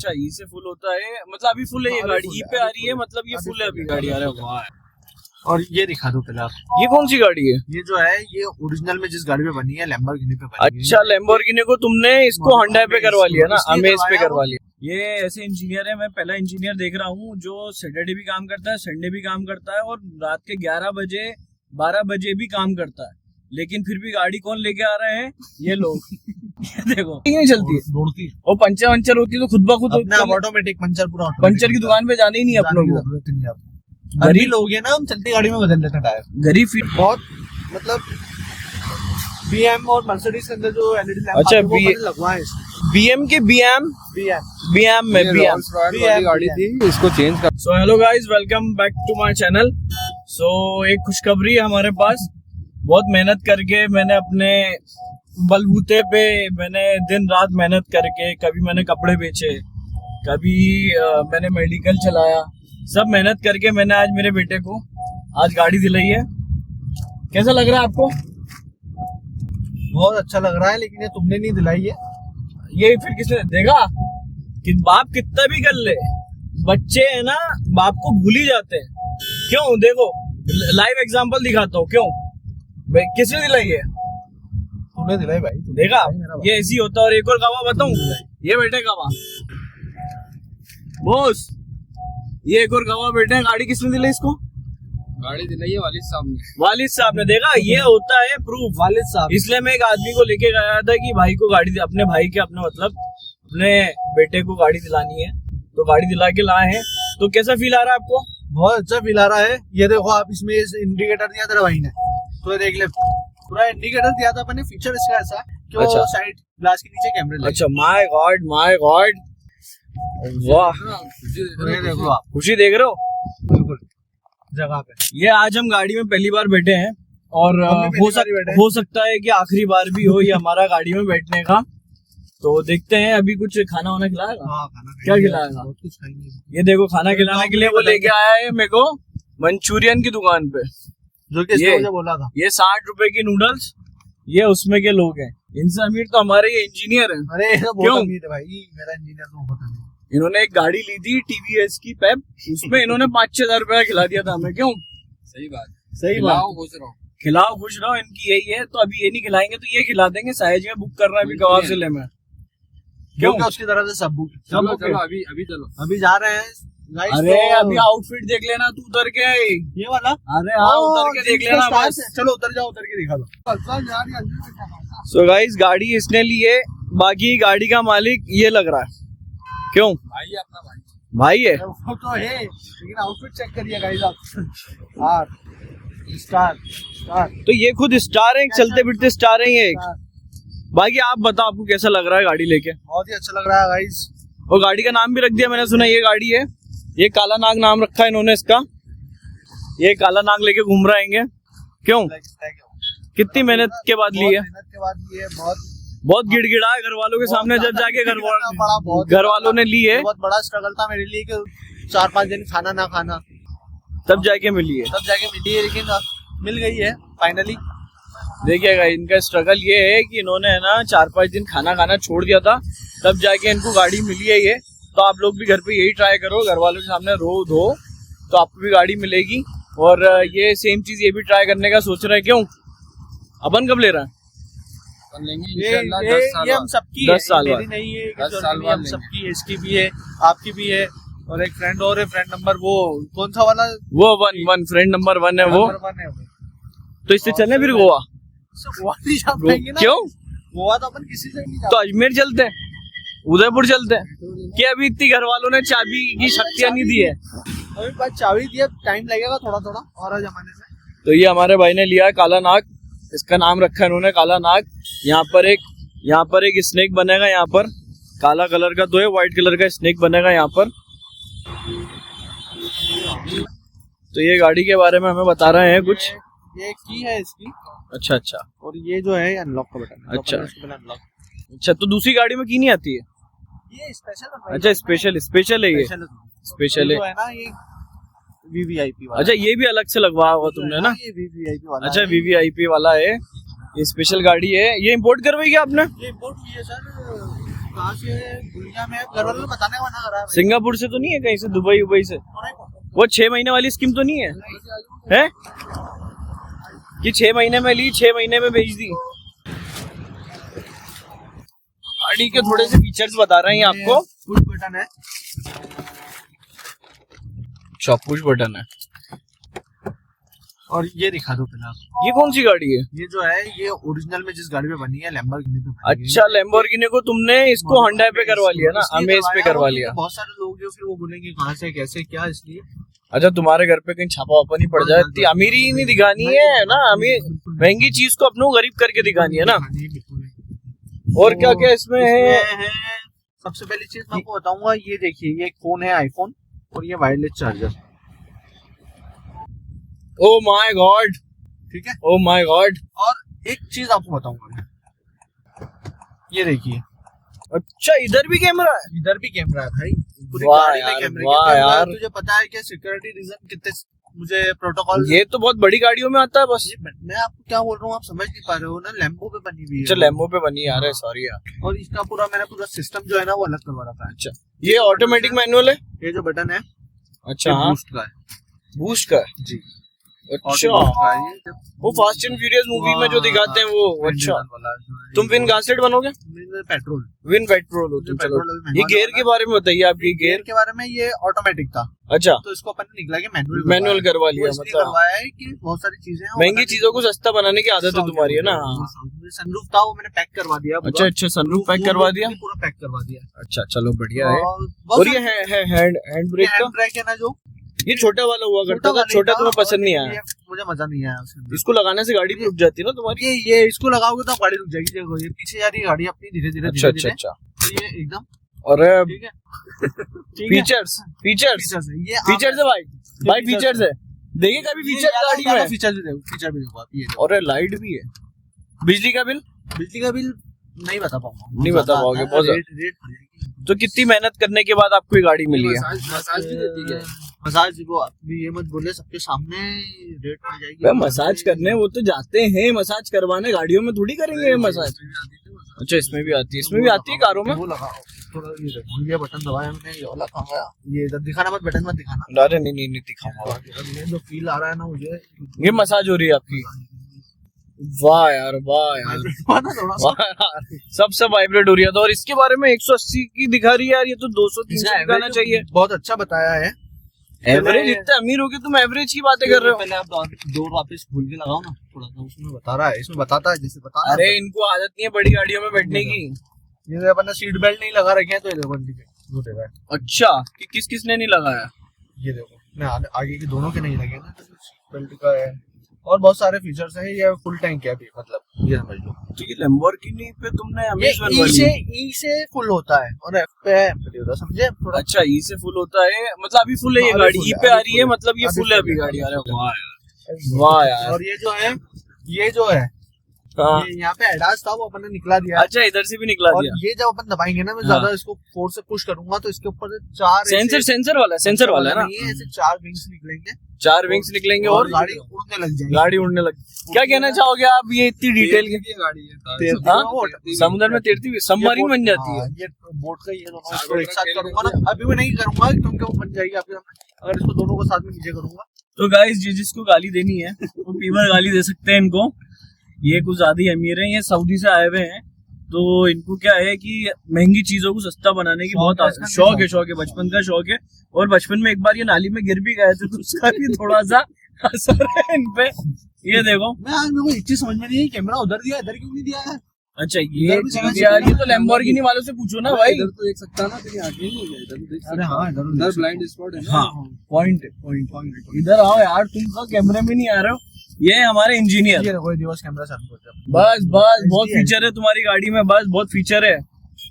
अच्छा ई से फुल होता है, मतलब अभी फुल है ये गाड़ी, ई पे आ रही है, मतलब ये फुल है अभी गाड़ी। अरे वाह। और ये दिखा दो पहले आप, ये कौन सी गाड़ी है? ये जो है ये ओरिजिनल में जिस गाड़ी पे बनी है लैम्बोर्गिनी पे बनी है। अच्छा लैम्बोर्गिनी को तुमने इसको होंडा पे करवा लिया ना, अमेज पे करवा लिया। ये ऐसे इंजीनियर है, मैं पहला इंजीनियर देख रहा हूँ जो सैटरडे भी काम करता है, संडे भी काम करता है और रात के 11 बजे 12 बजे भी काम करता है, लेकिन फिर भी गाड़ी कौन लेके आ रहे हैं? ये लोग। ये देखो नहीं चलती है, दौड़ती है और पंचर वंचर होती है तो खुद ब खुद ऑटोमेटिक पंचर, पूरा पंचर की दुकान पे जाने ही नहीं अपनों को। गरीब लोग है ना, हम चलती गाड़ी में बदल लेते हैं टायर। गरीब फिर बहुत मतलब बीएम और मर्सिडीज के अंदर जो एलईडी लैंप अच्छा लगवा है बीएम के बीएम में बीएम गाड़ी थी, इसको चेंज कर। So hello guys, welcome back to my channel. So एक खुशखबरी है हमारे पास। बहुत मेहनत करके मैंने अपने बलबूते पे मैंने दिन रात मेहनत करके, कभी मैंने कपड़े बेचे, कभी मैंने मेडिकल चलाया, सब मेहनत करके मैंने आज मेरे बेटे को आज गाड़ी दिलाई है। कैसा लग रहा है आपको? बहुत अच्छा लग रहा है, लेकिन ये तुमने नहीं दिलाई है। ये फिर किसने देगा? कि बाप कितना भी कर ले, बच्चे है ना बाप को भूल ही जाते हैं। क्यों? देखो लाइव एग्जांपल दिखाता हूँ। क्यों भाई, किसने दिलाई है? तुमने दिलाई भाई। देखा, ये ऐसी होता है। और एक और गवाह बताऊं, ये बेटे गवाह बॉस, ये एक और गवाह बेटे हैं। गाड़ी किसने दिलाई इसको? गाड़ी दिलाई है वालिद साहब ने। वालिद साहब ने। देखा, ये होता है प्रूफ। वालिद साहब। इसलिए मैं एक आदमी को लेके गया था कि भाई को गाड़ी, अपने भाई के, अपने मतलब अपने बेटे को गाड़ी दिलानी है, तो गाड़ी दिला के लाए हैं। तो कैसा फील आ रहा है आपको? बहुत अच्छा फील आ रहा है। ये देखो आप, इसमें इंडिकेटर दिया तेरा भाई ने, तो देख ले, पूरा इंडिकेटर दिया था अपने। फीचर इसका ऐसा कि वो साइड ग्लास के नीचे कैमरे लगे। अच्छा, माय गॉड वाह, देखो आप, खुशी देख रहे हो बिल्कुल जगह पे। ये आज हम गाड़ी में पहली बार बैठे हैं और हो सकता है कि आखिरी बार भी हो ये हमारा गाड़ी में बैठने का। तो देखते हैं, अभी कुछ खाना वाना खिलाएगा? हाँ, खाना क्या खिलाएगा? कुछ खाएंगे। ये देखो खाना खिलाने के लिए वो लेके आया है मेरे को मंचूरियन की दुकान पे, जो कि इसने मुझे बोला था। ये 60 रुपए की नूडल्स, ये उसमें के लोग हैं। इनसे अमीर तो हमारे ये इंजीनियर हैं। अरे क्यों? अमीर है भाई, मेरा इंजीनियर तो पता नहीं। इन्होंने एक गाड़ी ली थी टीवीएस की पेप, उसमें इन्होंने 5-6 हजार रुपया खिला दिया था हमें। क्यों? सही बात, सही बात। खिलाओ खुश रहो, इनकी यही है। तो अभी ये नहीं खिलाएंगे तो ये खिला देंगे। साइज में बुक कर रहा है अभी गवाह जिले में। क्यों? उसकी तरफ से सब बुक। चलो चलो अभी जा रहे हैं। अरे अभी आउटफिट देख लेना तू उतर के, ये वाला। अरे हाँ, उतर के देख लेना बस। चलो उतर जाओ, उतर के दिखा दो। सो गाइस, गाड़ी इसने ली है, बाकी गाड़ी का मालिक ये लग रहा है। क्यों? भाई अपना भाई है। वो तो है, लेकिन आउटफिट चेक करिए गाइस आप। स्टार। तो ये खुद स्टार है, चलते फिरते स्टार है ये एक। बाकी आप बताओ, आपको कैसा लग रहा है गाड़ी लेके? बहुत ही अच्छा लग रहा है गाइस। और गाड़ी का नाम भी रख दिया मैंने, सुना ये गाड़ी है, ये काला नाग नाम रखा है इन्होंने इसका। ये काला नाग लेके घूम रहे हैं। क्यों? कितनी मेहनत के बाद ली है? बहुत गिड़गिड़ा है घर वालों के सामने, जब जाके घर वालों ने ली है। बहुत बड़ा स्ट्रगल था मेरे लिए कि 4-5 दिन खाना ना खाना, तब जाके मिली है। लेकिन मिल गई है फाइनली। देखिएगा, इनका स्ट्रगल ये है कि इन्होंने है ना 4-5 दिन खाना खाना छोड़ दिया था, तब जाके इनको गाड़ी मिली है ये। तो आप लोग भी घर पे यही ट्राई करो, घर वालों के सामने रो दो तो आपको भी गाड़ी मिलेगी। और ये सेम चीज ये भी ट्राई करने का सोच रहे हैं। क्यों? अपन कब ले रहा है? ये हम सबकी 10 साल बाद नहीं है, 10 साल बाद हम सबकी है, इसकी भी है, आपकी भी है। और एक फ्रेंड और है, फ्रेंड नंबर वो कौन सा वाला? वो वन फ्रेंड नंबर 1 है वो। तो इससे चलने फिर गोवा? क्यों? गोवा तो अपन किसी से नहीं। तो अजमेर चलते हैं, उदयपुर चलते हैं। कि अभी इतनी घर वालों ने चाबी की शक्तियां नहीं दी है। अभी बात चाबी दिया, टाइम लगेगा थोड़ा और जमाने में। तो ये हमारे भाई ने लिया है काला नाग, इसका नाम रखा है इन्होंने काला नाग। यहाँ पर एक स्नेक बनेगा, यहाँ पर काला कलर का तो है, व्हाइट कलर का स्नेक बनेगा यहाँ पर। तो ये गाड़ी के बारे में हमें बता रहे हैं कुछ। ये की है इसकी। अच्छा। और ये जो है अनलॉक का बटन। अच्छा, तो दूसरी गाड़ी में की नहीं आती है? ये स्पेशल। अच्छा, स्पेशल है ये। स्पेशल है ना ये VVIP वाला। अच्छा, ये भी अलग से लगवाया होगा तुमने ना? ये VVIP वाला। अच्छा, VVIP वाला है ये, स्पेशल गाड़ी है। ये इम्पोर्ट करवाई क्या आपने? ये इम्पोर्ट की है सर, कहाँ से दुनिया में घर वालों को बताने का मना करा है सिंगापुर से तो नहीं है, कहीं से दुबई उबई से? वो 6 महीने वाली स्कीम तो नहीं है, है कि 6 महीने में ली 6 महीने में बेच दी? गाड़ी के थोड़े से फीचर्स बता रहे हैं आपको। पुश बटन है, अच्छा पुश बटन है। और ये दिखा दो पहले आप। ये कौन सी गाड़ी है? ये जो है ये ओरिजिनल में जिस गाड़ी पे बनी है लैम्बोर्गिनी पे बनी है। अच्छा लैम्बोर्गिनी को तुमने इसको Hyundai पे करवा लिया ना, इसलिए अमेज पे करवाया करवा वो, लिया। बहुत सारे लोग जो फिर वो बोलेंगे कहाँ से कैसे क्या, इसलिए अच्छा तुम्हारे घर पे कहीं छापा वापा नहीं पड़ जाए? इतनी अमीरी ही नहीं दिखानी है ना, अमीर महंगी चीज को अपनों गरीब करके दिखानी है ना। और क्या क्या इसमें है? सबसे पहली चीज मैं आपको बताऊंगा, ये देखिए ये एक फोन है आईफोन, और ये wireless charger. Oh my God, ठीक है। Oh my God. और एक चीज आपको बताऊंगा, ये देखिए अच्छा इधर भी कैमरा है? इधर भी कैमरा है भाई, पूरी वाह गाड़ी में यार, कैमरे वाह के। यार। तुझे पता है कि सिक्योरिटी रीजन कितने मुझे प्रोटोकॉल, ये तो बहुत बड़ी गाड़ियों में आता है बस। मैं आपको क्या बोल रहा हूँ आप समझ नहीं पा रहे हो ना, लैम्बो पे बनी हुई अच्छा है। लैम्बो पे बनी है, अरे सॉरी यार। और इसका पूरा मैंने पूरा सिस्टम जो है ना वो अलग करवा रखा है। अच्छा ये ऑटोमेटिक मैनुअल है? ये जो बटन है अच्छा ये हाँ, बूस्ट का है बूस्ट का है। जी। अच्छा वो फास्ट एंड फ्यूरियस मूवी में जो दिखाते हैं वो। अच्छा तुम विन गासेट बनोगे? पेट्रोल विन पेट्रोल हो तुम। चलो ये गेयर के बारे में बताइए आप। ये गेयर गेयर के बारे में, ये ऑटोमेटिक था अच्छा तो इसको अपन ने निकला के मैनुअल मैनुअल करवा लिया, मतलब मतलब करवाया है कि बहुत सारी चीजें हैं, महंगी चीजों को सस्ता बनाने की आदत है तुम्हारी है ना। सनरूफ था वो मैंने पैक करवा दिया पूरा। अच्छा अच्छा सनरूफ पैक करवा दिया, पूरा पैक करवा दिया। अच्छा चलो बढ़िया है। बहुत और ये सारे- है हैंड ब्रेक का, हैंड ब्रेक है ना जो ये छोटा वाला हुआ करता था, छोटा तुम्हें पसंद नहीं आया? मुझे मजा नहीं आया उसमें। इसको लगाने से गाड़ी भी रुक जाती है ना तुम्हारी? ये इसको लगाओगे तो गाड़ी रुक जाएगी। देखो ये पीछे जा रही है गाड़ी अपनी धीरे धीरे अच्छा धीरे अच्छा धीरे। अच्छा। तो ये एकदम अरे ठीक है। ठीक है? फीचर्स फीचर्स फीचर्स है ये फीचर्स है भाई, भाई फीचर्स है। देखिए कभी फीचर गाड़ी में। फीचर भी देखो, फीचर भी देखो आप। ये देखो। और लाइट भी है। बिजली का बिल बिजली का बिल नहीं बता पाऊंगा, नहीं बता पाओगे, बहुत रेट रेट पड़ जाएगी। तो कितनी मेहनत करने के बाद आपको ये गाड़ी मिली है? मसाज भी देती है। मसाज वो अभी ये मत बोले सबके सामने रेट पड़ जाएगी। भाई मसाज करने वो तो जाते हैं मसाज करवाने, गाड़ियों में थोड़ी करेंगे मसाज। अच्छा इसमें भी आती है, इसमें भी आती है कारों में? वो लगाओ थोड़ा, ये देखो ये बटन दबाया मैंने, ये वाला कहाँ गया? ये इधर दिखाना मत, बटन मत दिखाना। अरे नहीं नहीं नहीं दिखाऊंगा। ये जो फील आ रहा है ना मुझे, ये मसाज हो रही है आपकी? वाह यार वाह यार थोड़ा सा। वाह यार, सब वाइब्रेट हो रही है। तो और इसके बारे में 180 की दिखा रही है यार, ये तो 200-300 दिखाना चाहिए। बहुत अच्छा बताया है। एवरेज इतने अमीर हो गए तुम, एवरेज की बातें कर रहे हो? पहले आप दो वापस खोल के लगाओ ना थोड़ा सा, उसमें बता रहा है, इसमें बताता है जैसे बता रहा है। अरे इनको आदत नहीं है बड़ी गाड़ियों में बैठने की। ये अपन ने सीट बेल्ट नहीं लगा रखे हैं तो ये देखो वो देखा है। अच्छा कि किसने नहीं लगाया? ये देखो मैं आगे के दोनों के नहीं लगे ना, सीट बेल्ट का है और बहुत सारे फीचर्स हैं। ये फुल टैंक है अभी, मतलब ये समझ लो। तो ये लैम्बोर्गिनी पे तुमने ये अमेज बनवा ली? ई से फुल होता है और एफ पे एम्पटी होता है, समझे थोड़ा। अच्छा ई से फुल होता है, मतलब अभी फुल है ये अभी गाड़ी, full ई है, पे आ अभी रही है, full है, मतलब ये अभी फुल है full अभी है, गाड़ी। अरे अभी वाह यार वाह यार। और ये जो है हाँ ये यहाँ पे एडास था वो अपन ने निकला दिया। अच्छा इधर से भी निकला और दिया। ये जब अपन दबाएंगे ना, मैं हाँ। ज्यादा इसको फोर्स से पुश करूंगा तो इसके ऊपर से चार सेंसर वाला है ना? नहीं है, ऐसे चार विंग्स निकलेंगे, 4 विंग्स निकलेंगे और गाड़ी उड़ने लग जाएगी। गाड़ी उड़ने लग। क्या कहना चाहोगे आप ये इतनी डिटेल की? गाड़ी हाँ? समुद्र में तैरती हुई सबमरीन बन जाती है। ये बोट का ये दोनों इसको एक साथ करूंगा ना, अभी मैं नहीं करूंगा क्योंकि वो बन जाएगी आपके सामने। अगर इसको दोनों को साथ में नीचे करूंगा तो गाइस जिसको गाली देनी है वो पीवर गाली दे सकते हैं इनको। ये कुछ ज्यादा ही अमीर हैं, ये सऊदी से आए हुए हैं, तो इनको क्या है कि महंगी चीजों को सस्ता बनाने की बहुत शौक है, बचपन का शौक है। और बचपन में एक बार ये नाली में गिर भी गए थे तो उसका भी थोड़ा सा असर है इन पे। ये देखो मैं मेरे को एक चीज समझ में नहीं आई, कैमरा उधर दिया इधर क्यों नहीं दिया है? अच्छा ये चीज यार, ये तो लैम्बोर्गिनी वालों से पूछो ना भाई। इधर तो देख सकता ना, तेरी आंखें नहीं है, इधर तो देख अरे सकता। हाँ इधर ब्लाइंड स्पॉट है ना। हाँ पॉइंट इधर आओ यार, तुम तो कैमरे में नहीं आ रहे हो। ये है हमारे इंजीनियर। ये देखो रिवर्स कैमरा चालू हो गया। बस बहुत फीचर है तुम्हारी गाड़ी में, बस बहुत फीचर है।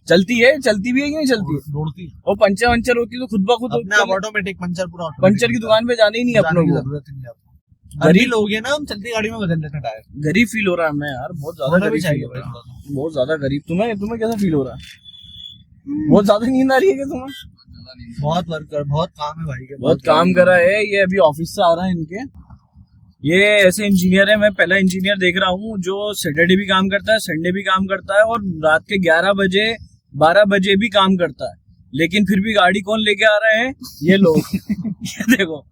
चलती भी है कि नहीं चलती है? दौड़ती और पंचर होती है तो खुद ब खुद ऑटोमेटिक पंचर पूरा automatic पंचर की दुकान पे जाने ही नहीं जाने अपनों की को। जरूरत ही नहीं है आपको। गरीब लोग हैं ना, हम चलती गाड़ी में बदल लेते हैं टायर। गरीब फील हो रहा है मैं यार, बहुत ज्यादा होना भी गरीब चाहिए फील हो रहा भाई। है, बहुत ज्यादा गरीब। तुम्हें कैसा फील हो रहा है? बहुत ज्यादा नींद आ रही है क्या तुम्हें? बहुत वर्कर, बहुत काम है भाई के, बहुत काम करा है। ये अभी ऑफिस से आ रहा है इनके। ये ऐसे इंजीनियर है, मैं पहला इंजीनियर देख रहा हूँ जो सैटरडे भी काम करता है, संडे भी काम करता है और रात के 11 बजे 12 बजे भी काम करता है, लेकिन फिर भी गाड़ी कौन लेके आ रहे हैं? ये लोग। ये देखो,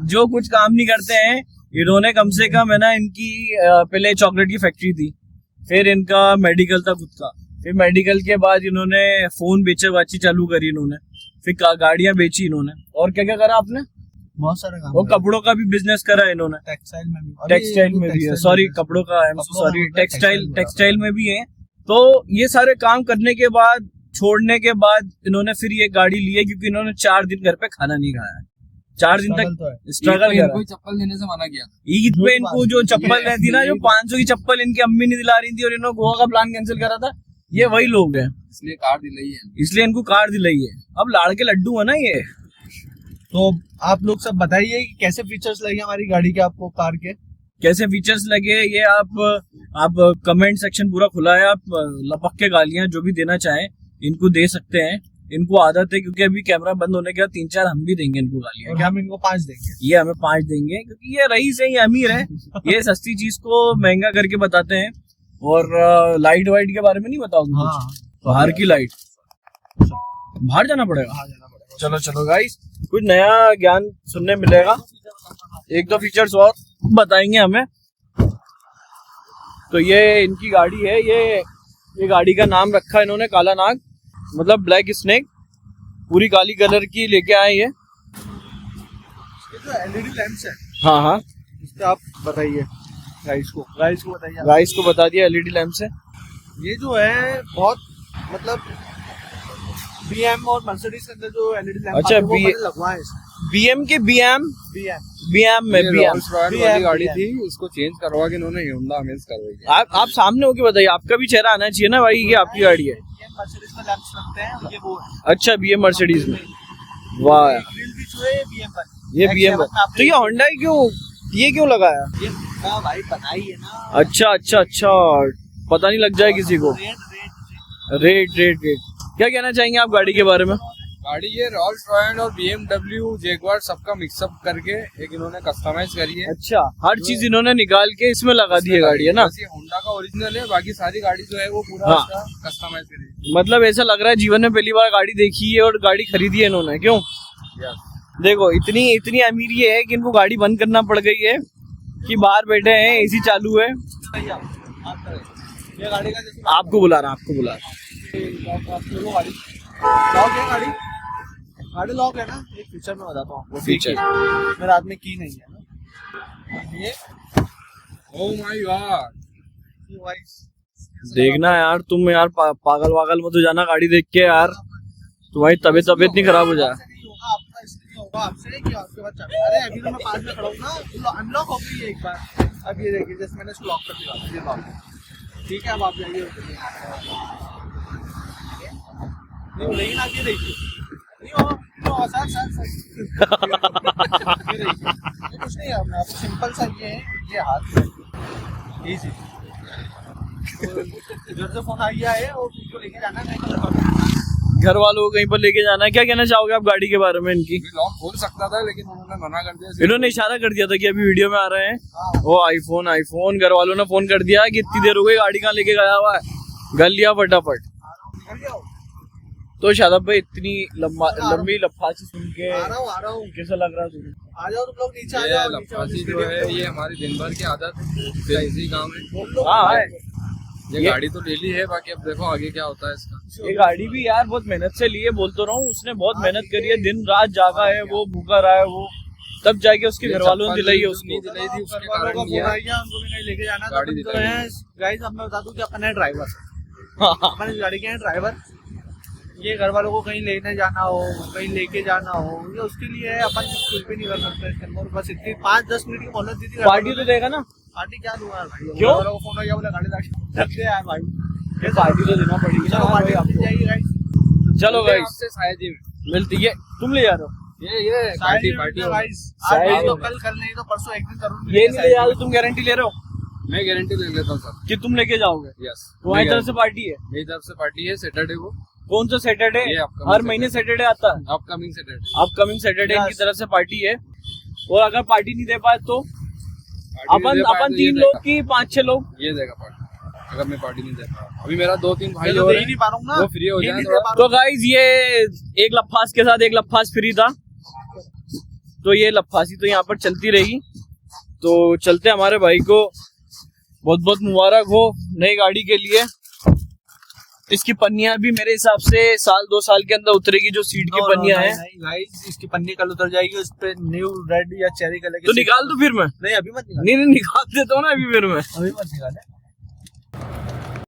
जो कुछ काम नहीं करते हैं इन्होंने, कम से कम है ना, इनकी पहले चॉकलेट की फैक्ट्री थी, फिर इनका मेडिकल था खुद का, फिर मेडिकल के बाद इन्होंने फोन बेची चालू करी इन्होंने, फिर गाड़ियां बेची इन्होंने, और क्या क्या करा आपने? बहुत सारा काम वो कपड़ों का भी बिजनेस करा इन्होंने, टेक्सटाइल में भी, टेक्सटाइल में भी है, सॉरी कपड़ों का, सॉरी टेक्सटाइल में भी है। तो ये सारे काम करने के बाद, छोड़ने के बाद इन्होंने फिर ये गाड़ी ली है, क्योंकि इन्होंने 4 दिन घर पे खाना नहीं खाया, 4 दिन तक स्ट्रगल करा। कोई चप्पल देने से मना किया था। ईद पे इनको जो चप्पल रहती ना, जो 500 की चप्पल इनकी अम्मी नहीं दिला रही थी, और इन्होंने गोवा का प्लान कैंसिल करा था, ये वही लोग हैं, इसलिए कार दिलाई है, इसलिए इनको कार दिलाई है। अब लाड़ के लड्डू है ना ये। तो आप लोग सब बताइए कि कैसे फीचर्स लगे हमारी गाड़ी के आपको, कार के कैसे फीचर्स लगे, ये आप कमेंट सेक्शन पूरा खुला है, आप लपक के गालियां जो भी देना चाहें इनको दे सकते हैं। इनको आदत है, क्योंकि अभी कैमरा बंद होने के बाद 3-4 हम भी देंगे इनको गालियां, और हम इनको 5 देंगे, ये हमें 5 देंगे, क्योंकि ये रईस है, ये अमीर है, ये सस्ती चीज को महंगा करके बताते हैं। और लाइट वाइट के बारे में नहीं बताओगे? हाँ, बाहर की लाइट, बाहर जाना पड़ेगा। चलो चलो गाइस, कुछ नया ज्ञान सुनने मिलेगा, 1-2 फीचर्स और बताएंगे हमें। तो ये इनकी गाड़ी है, ये गाड़ी का नाम रखा है इन्होंने काला नाग, मतलब ब्लैक स्नेक, पूरी काली कलर की लेके आए ये। ये जो एलईडी लैंप्स है, हाँ हाँ, इस पे आप बताइए गाइस को बताइए, गाइस को बता दिया एलईडी लैंप से। ये जो है बहुत मतलब बीएम और मर्सिडीज के अंदर जो एलईडी लैंप अच्छा, वो मैंने लगवाया है इसमें। बीएम के बीएम में ये बीएम रोल्स रॉयल वाली गाड़ी थी, इसको चेंज करवा के इन्होंने Hyundai अमेज करवाई है। आप सामने होके बताइए, आपका भी चेहरा आना चाहिए ना भाई, ये आपकी गाड़ी है। ये मर्सिडीज में लैंप्स लगते हैं, ये वो है। अच्छा, बीएम मर्सिडीज में, वाह, ग्रिल भी जो है बीएम पर, ये बीएम। तो ये होंडा क्यों लगाया? ये का भाई बनाई है ना। अच्छा, पता नहीं लग जाए किसी को। रेट क्या कहना चाहेंगे आप गाड़ी के बारे में? गाड़ी ये रोल्स रॉयल और BMW जैगुआर सबका मिक्सअप करके एक इन्होंने कस्टमाइज करी है। अच्छा, हर चीज इन्होंने निकाल के इसमें लगा दी है गाड़ी, है ना? ये होंडा का ओरिजिनल है, बाकी सारी गाड़ी जो है वो पूरा हाँ। कस्टमाइज करी है। मतलब ऐसा लग रहा है जीवन में पहली बार गाड़ी देखी है और गाड़ी खरीदी है इन्होंने, क्यों? देखो, इतनी अमीरी है कि इनको गाड़ी बंद करना पड़ गई है, कि बाहर बैठे हैं, एसी चालू है। ये गाड़ी का जैसे आपको बुला रहा गाड़ी लॉक है ना, एक फीचर में बताता हूँ आपको। फीचर मेरे हाथ में की नहीं है ना, ये ओह माय गॉड, देखना यार, तुम यार पागल वागल मत हो जाना गाड़ी देख के यार, तुम्हारी तबीयत नहीं खराब हो जाए। आपका इसलिए होगा आपसे कि आपके पास चाबी, अरे अभी तो मैं पास में खड़ा हूँ ना, अनलॉक हो गई है एक बार। अब ये देखिए, जैसे मैंने इसको लॉक कर दिया, ये लॉक, ठीक है। अब आप जाइए, नहीं लेकिन आप ये देखिए, नहीं हो सर ये देखिए, ये कुछ नहीं है अपना, सिंपल सा ये है, ये हाथ इजी। घर से फोन आ गया है और उसको लेके जाना है, घर वालों को कहीं पर लेके जाना है। क्या कहना चाहोगे आप गाड़ी के बारे में इनकी? लॉक खोल सकता था लेकिन उन्होंने मना कर दिया। इन्होंने इशारा कर दिया था कि अभी वीडियो में आ रहे हैं, वो आईफोन घर वालों ने फोन कर दिया कि इतनी देर हो गई, गाड़ी कहाँ लेके गया हुआ है, घर लिया फटाफट। तो शादाब भाई, इतनी लंबी लफासी सुन के आ रहा हूँ कैसा लग रहा है तुम्हें? आ जाओ तुम लोग नीचे, आ ये जाओ लफासी जो है ये हमारी दिन भर की आदत है, इसी काम में। हाँ है, ये गाड़ी तो ले ली है, बाकी अब देखो आगे क्या होता है इसका। ये गाड़ी भी यार बहुत मेहनत से ली है, बोलता रहा हूँ, उसने बहुत मेहनत करी है, दिन रात जागा है वो, भूखा रहा है वो, तब जाके उसके घर वालों ने दिलाई है उसको। दिलाई थी उसके घर वालों कारण का ये फोन आ गया, उनको भी नहीं लेके जाना। गाड़ी तो दिलाई है गाइस, अब मैं बता दूं कि अपन है ड्राइवर, अपन इस गाड़ी के हैं ड्राइवर। ये घर वालों को कहीं लेने जाना हो, कहीं लेके जाना हो, ये उसके लिए है, अपन कुछ भी नहीं कर सकते इसके अंदर। बस इतनी 5-10 मिनट की मोहलत दी थी। पार्टी तो देगा ना? पार्टी क्या दूंगा भाई, क्यों? घर वालों को फोन आ गया, बोला गाड़ी रख दे यार भाई, ये पार्टी तो देना पड़ेगी ना पार्टी भाई आपको। जाएगी गाइस। चलो गाइस, आपसे शायद ही मिलती है, तुम ले जा रहे हो ये पार्टी गाइस, शायद आज नहीं तो होगा। कल नहीं तो परसों एक दिन करूंगी। ये नहीं ले जा रहे हो, तुम गारंटी ले रहे हो मैं गारंटी ले लेता हूँ सर कि तुम लेके जाओगे? यस, तुम्हारी तरफ से पार्टी है? मेरी तरफ से पार्टी है सैटरडे को। कौन सा सैटरडे? ये upcoming हर महीने सैटरडे आता है, अपकमिंग सैटरडे। अपकमिंग सैटरडे इनकी तरफ से पार्टी है। और अगर पार्टी नहीं दे पाए तो अपन 3 लोग की 5-6 लोग ये देगा पार्टी। अगर मैं पार्टी नहीं दे पाया। अभी मेरा 2-3 भाई मैं तो और दे ही हैं, नहीं पा रहा हूँ ना, वो फ्री हो ये जाए नहीं दे थोड़ा। पा रहा तो हूँ। गाइज ये एक लफास के साथ एक लफास फ्री था, तो ये लफासी तो यहाँ पर चलती रहेगी। तो चलते हमारे भाई को बहुत बहुत मुबारक हो नई गाड़ी के लिए। इसकी पन्नियां भी मेरे हिसाब से 1-2 साल के अंदर उतरेगी, जो सीट की पन्नियां हैं। नहीं गाइस, इसकी पन्नी कल उतर जाएगी, उस पे न्यू रेड या चेरी कलर तो निकाल दो फिर मैं। नहीं अभी मत निकाल, नहीं निकाल देता हूँ ना अभी फिर मैं। अभी मत निकाले।